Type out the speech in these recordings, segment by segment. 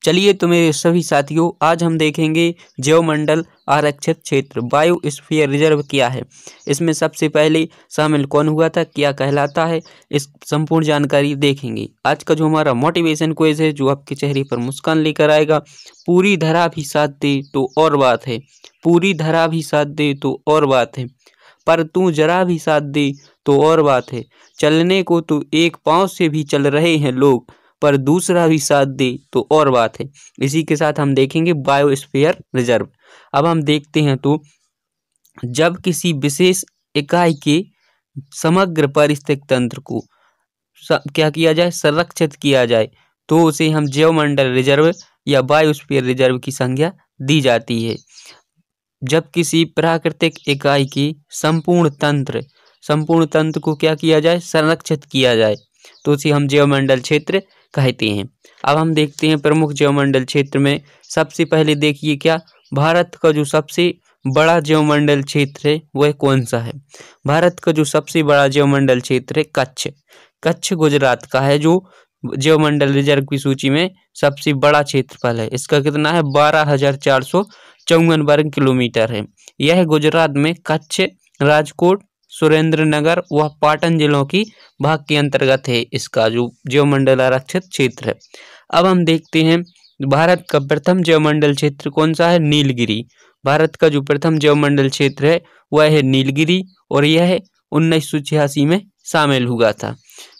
चलिए तो मेरे सभी साथियों, आज हम देखेंगे जैवमंडल आरक्षित क्षेत्र बायोस्फीयर रिजर्व क्या है। इसमें सबसे पहले शामिल कौन हुआ था, क्या कहलाता है, इस संपूर्ण जानकारी देखेंगे। आज का जो हमारा मोटिवेशन क्विज है, जो आपके चेहरे पर मुस्कान लेकर आएगा। पूरी धरा भी साथ दे तो और बात है, पूरी धरा भी साथ दे तो और बात है, पर तू जरा भी साथ दे तो और बात है। चलने को तो एक पाँव से भी चल रहे हैं लोग, पर दूसरा भी साथ दे तो और बात है। इसी के साथ हम देखेंगे बायोस्फीयर रिजर्व। अब हम देखते हैं तो जब किसी विशेष इकाई के समग्र पारिस्थितिक तंत्र को क्या किया जाए, संरक्षित किया जाए, तो उसे हम जैवमंडल रिजर्व या बायोस्फीयर रिजर्व की संज्ञा दी जाती है। जब किसी प्राकृतिक इकाई की संपूर्ण तंत्र को क्या किया जाए, संरक्षित किया जाए, तो उसे हम जैवमंडल क्षेत्र कहते हैं। अब हम देखते हैं प्रमुख जैवमंडल क्षेत्र में सबसे पहले देखिए क्या भारत का जो सबसे बड़ा जैवमंडल क्षेत्र है वह कौन सा है। भारत का जो सबसे बड़ा जैवमंडल क्षेत्र है कच्छ गुजरात का है, जो जैवमंडल रिजर्व की सूची में सबसे बड़ा क्षेत्रफल है। इसका कितना है, 12,454 वर्ग किलोमीटर है। यह गुजरात में कच्छ, राजकोट, सुरेंद्रनगर व पाटन जिलों की भाग के अंतर्गत है इसका जो जैवमंडल आरक्षित क्षेत्र है। अब हम देखते हैं भारत का प्रथम जैवमंडल क्षेत्र कौन सा है, नीलगिरी। भारत का जो प्रथम जैवमंडल क्षेत्र है वह है नीलगिरी, और यह 1986 में शामिल हुआ था।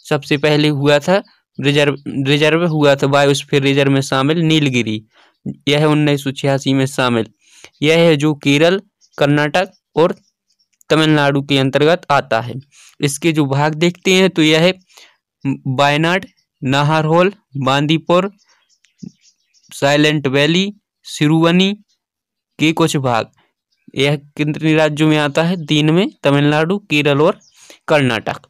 सबसे पहले हुआ था रिजर्व हुआ था, बायोस्फीयर रिजर्व में शामिल नीलगिरी, यह 1986 में शामिल। यह है जो केरल, कर्नाटक और तमिलनाडु के अंतर्गत आता है। इसके जो भाग देखते हैं तो यह है वायनाड, नाहरहोल, बांदीपुर, साइलेंट वैली, सिरुवनी के कुछ भाग। यह कितने राज्यों में आता है, 3 में, तमिलनाडु, केरल और कर्नाटक।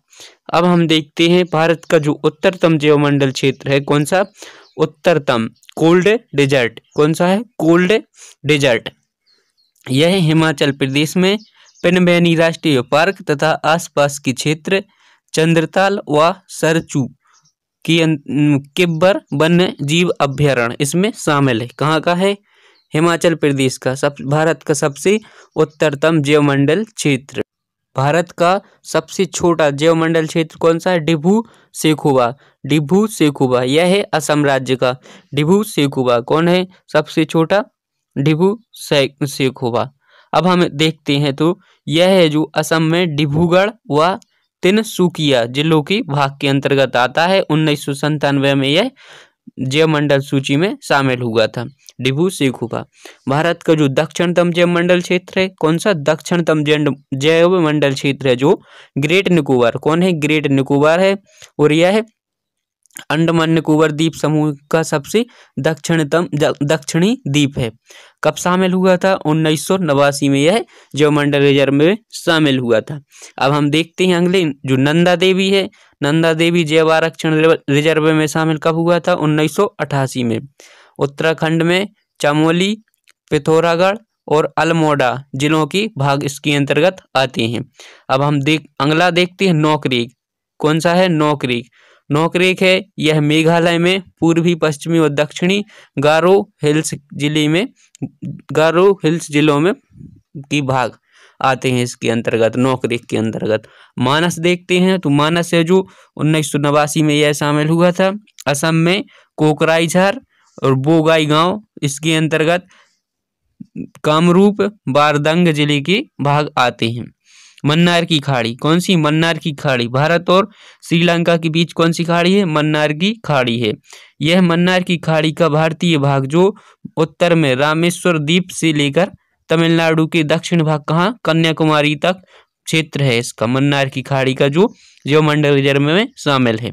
अब हम देखते हैं भारत का जो उत्तरतम जैवमंडल क्षेत्र है कौन सा, उत्तरतम कोल्ड डेजर्ट। कौन सा है, कोल्ड डेजर्ट। यह हिमाचल प्रदेश में पिनबैनी राष्ट्रीय पार्क तथा आसपास के क्षेत्र, चंद्रताल व सरचू की किब्बर वन्य जीव अभ्यारण्य इसमें शामिल है। कहाँ का है, हिमाचल प्रदेश का भारत का सबसे उत्तरतम जैवमंडल क्षेत्र। भारत का सबसे छोटा जैवमंडल क्षेत्र कौन सा है, डिब्रू सेखुवा। यह है असम राज्य का डिब्रू सेखुवा। कौन है सबसे छोटा, डिब्रू सेखुवा। अब हम देखते हैं तो यह है जो असम में डिब्रूगढ़ व तिनसुकिया जिलों की भाग के अंतर्गत आता है। 1997 में यह जैवमंडल सूची में शामिल हुआ था, डिब्रू सेखुवा। भारत का जो दक्षिणतम जैवमंडल क्षेत्र है कौन सा, दक्षिणतम जैवमंडल क्षेत्र है जो ग्रेट निकोबार। कौन है, ग्रेट निकोबार है, और यह है अंडमान निकोबार द्वीप समूह का सबसे दक्षिणी द्वीप है। कब शामिल हुआ था, 1989 में यह जैवमंडल रिजर्व में शामिल हुआ था। अब हम देखते हैं अगले जो नंदा देवी है, नंदा देवी जैव आरक्षण रिजर्व में शामिल कब हुआ था, 1988 में। उत्तराखंड में चमोली, पिथौरागढ़ और अल्मोड़ा जिलों की भाग इसके अंतर्गत आते हैं। अब हम अगला देखते हैं नोकरेक। कौन सा है, नोकरेक है, यह मेघालय में पूर्वी, पश्चिमी और दक्षिणी गारो हिल्स जिलों में की भाग आते हैं इसके अंतर्गत, नोकरेक के अंतर्गत। मानस देखते हैं तो मानस है जो 1989 में यह शामिल हुआ था। असम में कोकराझार और बोगाई गांव इसके अंतर्गत कामरूप बारदंग जिले के भाग आते हैं। मन्नार की खाड़ी, कौन सी, मन्नार की खाड़ी। भारत और श्रीलंका के बीच कौन सी खाड़ी है, मन्नार की खाड़ी है। यह मन्नार की खाड़ी का भारतीय भाग जो उत्तर में रामेश्वर द्वीप से लेकर तमिलनाडु के दक्षिण भाग कहाँ, कन्याकुमारी तक क्षेत्र है इसका, मन्नार की खाड़ी का जो जैवमंडल रिजर्व में शामिल है।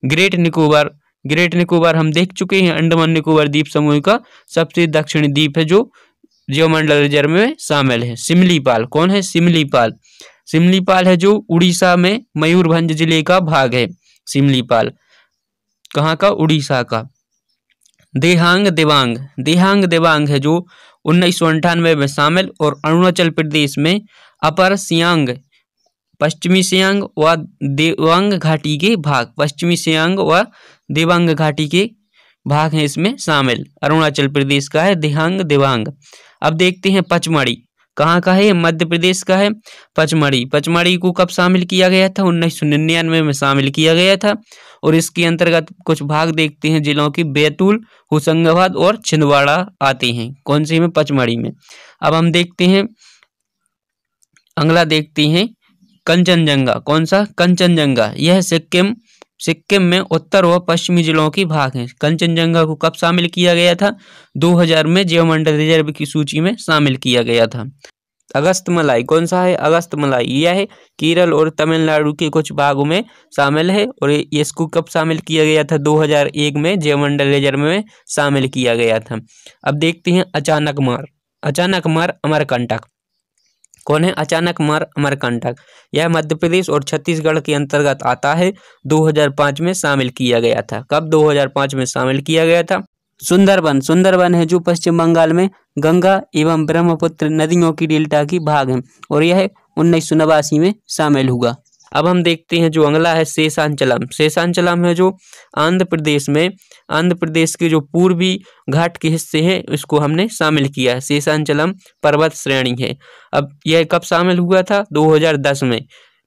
ग्रेट निकोबार हम देख चुके हैं, अंडमान निकोबार द्वीप समूह का सबसे दक्षिणी द्वीप है जो जैवमंडल रिजर्व में शामिल है। सिमलीपाल, कौन है, सिमलीपाल है जो उड़ीसा में मयूरभंज जिले का भाग है। सिमलीपाल कहाँ का, उड़ीसा का। देहांग देवांग है जो 1998 में शामिल, और अरुणाचल प्रदेश में अपर सियांग, पश्चिमी सियांग व देवांग घाटी के भाग, पश्चिमी सियांग व देवांग घाटी के भाग हैं इसमें शामिल। अरुणाचल प्रदेश का है दिहांग दिबांग। अब देखते हैं पचमढ़ी कहाँ का है, ये मध्य प्रदेश का है। पचमढ़ी को कब शामिल किया गया था, 1999 में शामिल किया गया था। और इसके अंतर्गत कुछ भाग देखते हैं जिलों की, बैतूल, होशंगाबाद और छिंदवाड़ा आते हैं। कौन सी में, पचमढ़ी में। अब हम देखते हैं अगला, देखते हैं कंचनजंगा। कौन सा, कंचनजंगा। यह सिक्किम में उत्तर व पश्चिमी जिलों की भाग है। कंचनजंगा को कब शामिल किया गया था, 2000 में जैवमंडल रिजर्व की सूची में शामिल किया गया था। अगस्तमलाई कौन सा है, अगस्तमलाई यह है केरल और तमिलनाडु के कुछ भागों में शामिल है। और इसको कब शामिल किया गया था, 2001 में जैवमंडल रिजर्व में शामिल किया गया था। अब देखते हैं अचानकमार अमरकंटक। कौन है, अचानकमार अमरकंटक। यह मध्य प्रदेश और छत्तीसगढ़ के अंतर्गत आता है। 2005 में शामिल किया गया था। कब, 2005 में शामिल किया गया था। सुंदरबन है जो पश्चिम बंगाल में गंगा एवं ब्रह्मपुत्र नदियों की डेल्टा की भाग है और यह 1989 में शामिल हुआ। अब हम देखते हैं जो अगला है शेषांचलम है जो आंध्र प्रदेश के जो पूर्वी घाट के हिस्से हैं इसको हमने शामिल किया है। शेषांचलम पर्वत श्रेणी है। अब यह कब शामिल हुआ था, 2010 में।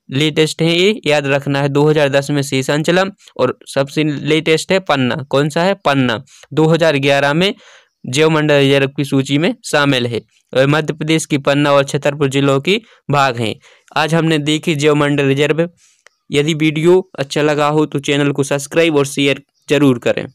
लेटेस्ट है ये, याद रखना है, 2010 में शेषांचलम। और सबसे लेटेस्ट है पन्ना। कौन सा है, पन्ना 2011 में जैवमंडल रिजर्व की सूची में शामिल है। और मध्य प्रदेश की पन्ना और छतरपुर जिलों की भाग हैं। आज हमने देखी जैवमंडल रिजर्व। यदि वीडियो अच्छा लगा हो तो चैनल को सब्सक्राइब और शेयर जरूर करें।